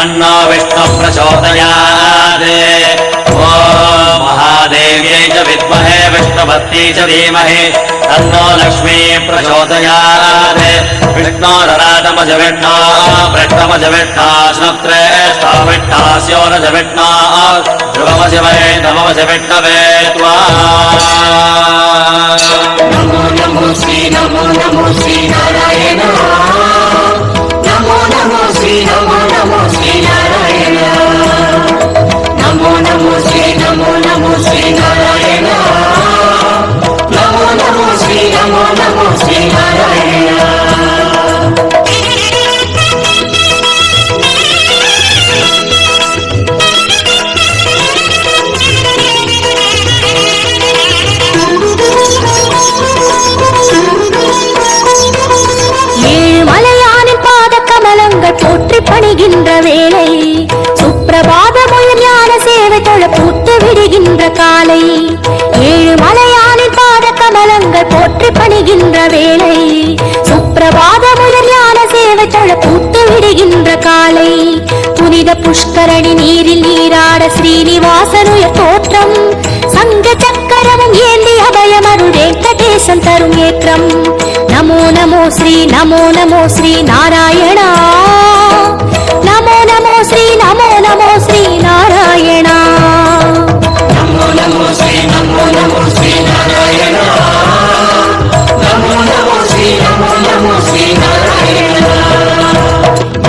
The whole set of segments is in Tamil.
तन्नो विष्णु प्रचोदयात् ॐ महादेव्यै च विद्महे विष्णुपत्न्यै च धीमहि तन्नो लक्ष्मी प्रचोदयात् विष्णोरराटमज विष्णो वृष्णमज विष्णो श्नुत्रेष्ठो विष्णास्योरज विष्णो ध्रुवमज वै नममज विष्णवे त्वा नमो नमो श्री नारायण नमो नमो श्री नारायण नमो नमो श्री नारायण नमो नमो श्री नारायण போற்றி பணிகின்ற வேளை சுப்பிரபாதமுய ஞான சேவை தொழ பூத்து விடுகின்ற காலை ஏழு மலையானின் பாத கமலங்கள் போற்றி பணிகின்ற வேளை சுப்பிரபாதமுய ஞான சேவை தொழ பூத்து விடுகின்ற காலை புனித புஷ்கரணி நீரில் நீராட ஸ்ரீனிவாசனுய தோற்றம் சங்க சக்கரமும் ஏந்தி அபயமருள் வெங்கடேசன் தரும் ஏற்றம் நமோ நமோ ஸ்ரீ நாராயணா நமோ நமோ ஸ்ரீ நாராயணா नमो नमो श्री नारायण नमो नमो श्री नारायण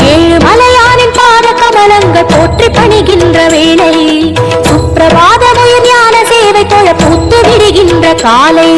ஏழு மலையானின் பாத கமலங்கள் போற்றி பணிகின்ற வேளை சுப்பிரபாதமுய ஞான சேவை தொழ பூத்து விடுகின்ற காலை